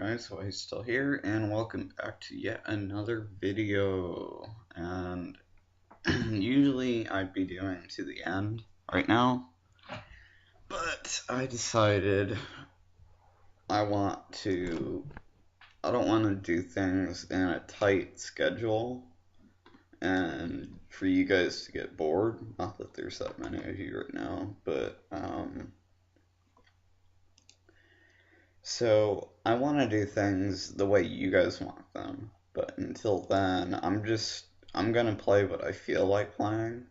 guys, why he's still here, and welcome back to yet another video. And usually I'd be doing to the end right now, but I decided I don't want to do things in a tight schedule and for you guys to get bored. Not that there's that many of you right now, but so I want to do things the way you guys want them, but until then, I'm gonna play what I feel like playing,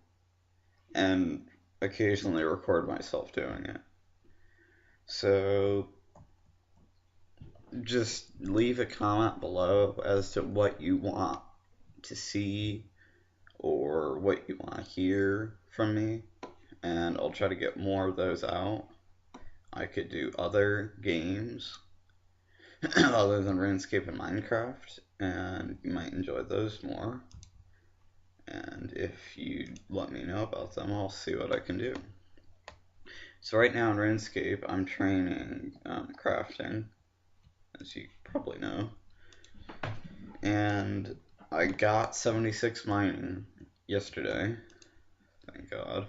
and occasionally record myself doing it. So just leave a comment below as to what you want to see or what you want to hear from me, and I'll try to get more of those out. I could do other games other than Runescape and Minecraft, and you might enjoy those more. And if you let me know about them, I'll see what I can do. So right now in RuneScape, I'm training crafting, as you probably know. And I got 76 mining yesterday, thank God.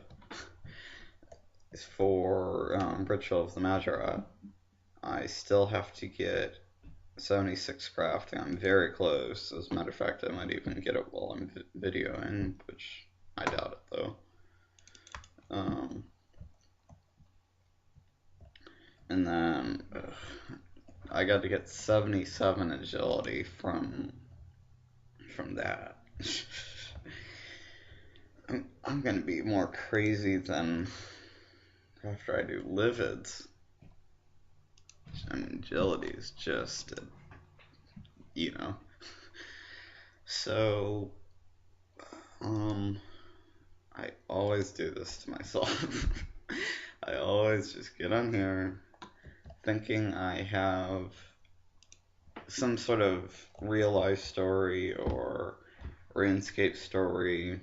It's for Ritual of the Mahjarrat. I still have to get 76 crafting. I'm very close. As a matter of fact, I might even get it while I'm videoing, which I doubt it though. And then I got to get 77 agility from that. I'm gonna be more crazy than after I do livids. I mean, agility is just, you know. So, I always do this to myself. I always just get on here thinking I have some sort of real life story or RuneScape story.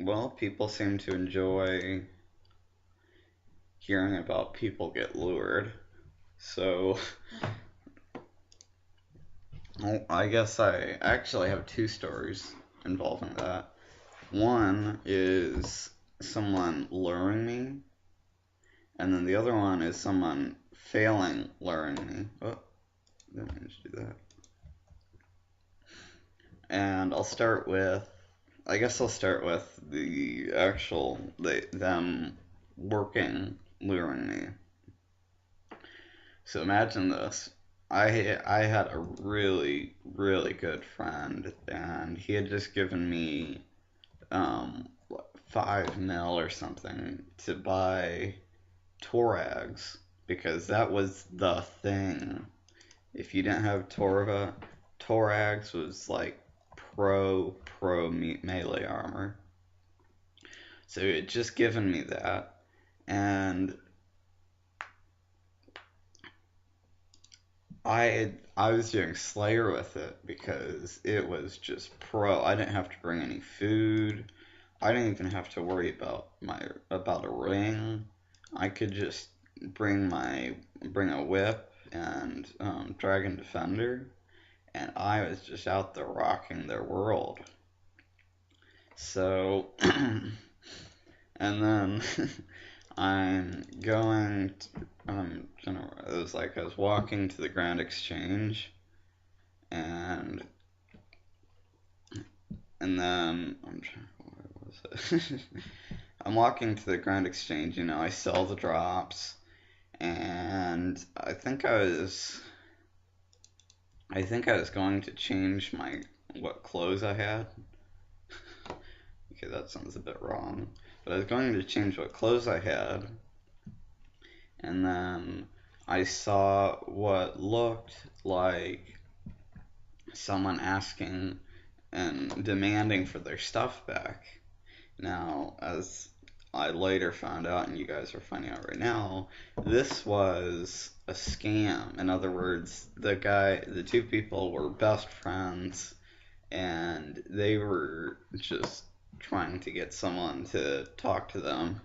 Well, people seem to enjoy hearing about people get lured, so I guess I actually have two stories involving that. One is someone luring me, and then the other one is someone failing luring me. Oh, didn't mean to do that. And I guess I'll start with the actual, them working luring me. So imagine this. I had a really, really good friend, and he had just given me 5 mil or something to buy Torags, because that was the thing. If you didn't have Torags was like pro melee armor. So it had just given me that, and I was doing Slayer with it because it was just pro. I didn't have to bring any food. I didn't even have to worry about a ring. I could just bring a whip and Dragon Defender, and I was just out there rocking their world. So, and then it was like I was walking to the Grand Exchange, and then where was it? I'm walking to the Grand Exchange, I sell the drops, and I think I was going to change what clothes I had. Okay, that sounds a bit wrong. But I was going to change what clothes I had, and then I saw what looked like someone asking and demanding for their stuff back. Now, as I later found out, and you guys are finding out right now, this was a scam. In other words, the two people were best friends, and they were just trying to get someone to talk to them.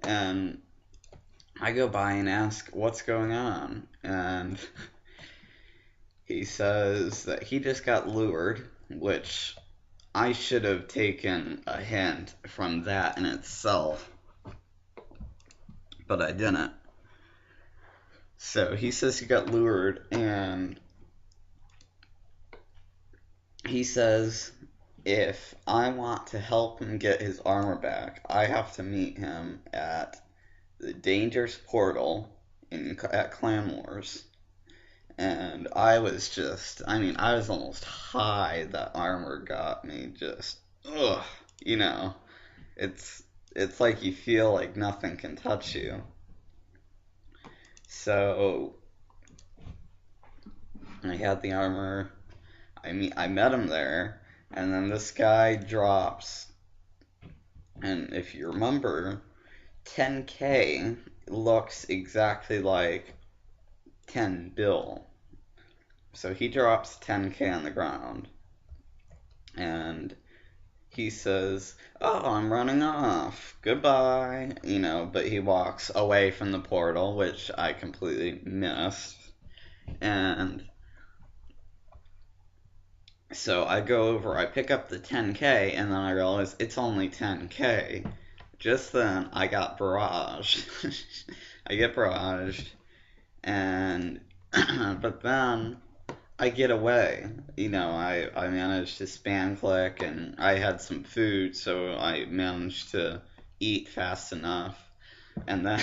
And I go by and ask what's going on, and he says that he just got lured, which I should have taken a hint from that in itself, but I didn't. So he says he got lured, and he says if I want to help him get his armor back, I have to meet him at the Dangerous Portal at Clan Wars. And I was just, I mean, I was almost high. That armor got me just, ugh, you know, it's like you feel like nothing can touch you. So I had the armor. I met him there, and then this guy drops. And if you remember, 10K looks exactly like 10 bill. So he drops 10K on the ground, and he says, "Oh, I'm running off. Goodbye." You know, but he walks away from the portal, which I completely missed. And so I go over, I pick up the 10K, and then I realize it's only 10K. Just then, I got barraged. I get barraged, and but then I get away. You know, I managed to spam click, and I had some food, so I managed to eat fast enough, and then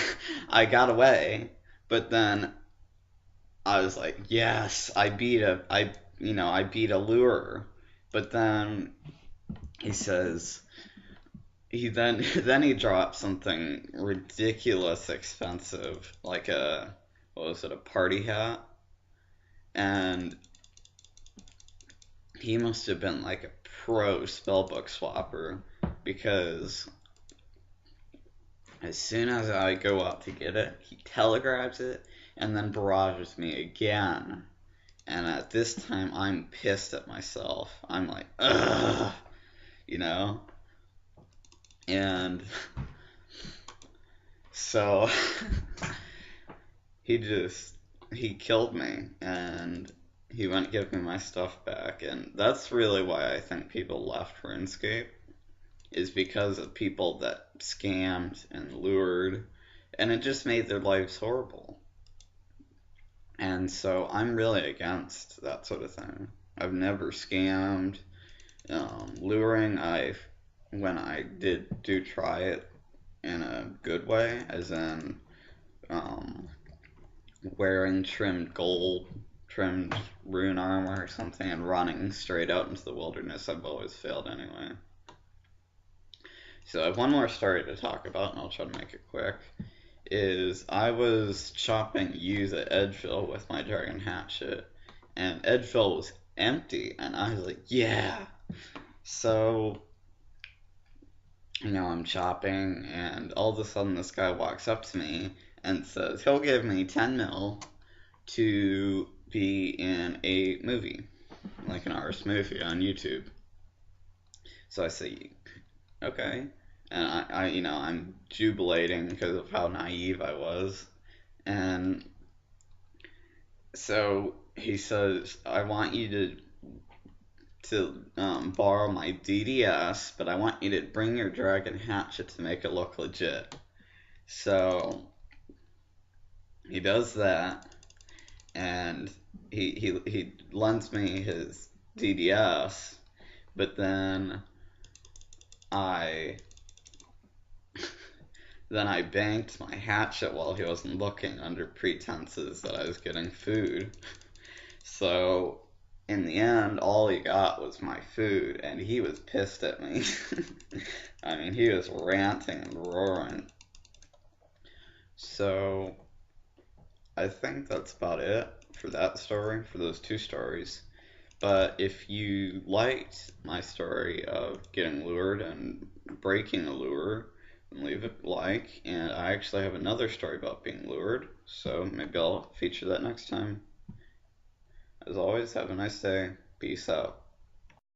I got away. But then I was like, yes, I beat a lure. But then he says, then he dropped something ridiculous expensive, like a party hat, and he must have been like a pro spellbook swapper, because as soon as I go up to get it, he telegrabs it and then barrages me again. And at this time, I'm pissed at myself. I'm like, ugh, you know? And so he killed me, and he wouldn't give me my stuff back. And that's really why I think people left RuneScape, is because of people that scammed and lured, and it just made their lives horrible. And so I'm really against that sort of thing. I've never scammed. Luring, when I do try it in a good way, as in wearing trimmed rune armor or something, and running straight out into the wilderness, I've always failed anyway. So I have one more story to talk about, and I'll try to make it quick. Is I was chopping yews at Edgeville with my dragon hatchet, and Edgeville was empty, and I was like, yeah. So, I'm chopping, and all of a sudden this guy walks up to me and says he'll give me 10 mil to be in a movie, like an artist movie on YouTube. So I say, okay. And I'm jubilating because of how naive I was. And so he says, I want you to borrow my DDS, but I want you to bring your dragon hatchet to make it look legit. So he does that, and he lends me his DDS, but then I banked my hatchet while he wasn't looking, under pretenses that I was getting food. So in the end, all he got was my food, and he was pissed at me. I mean, he was ranting and roaring. So I think that's about it for that story, for those two stories. But if you liked my story of getting lured and breaking a lure, leave a like, and I actually have another story about being lured, so maybe I'll feature that next time. As always, have a nice day. Peace out.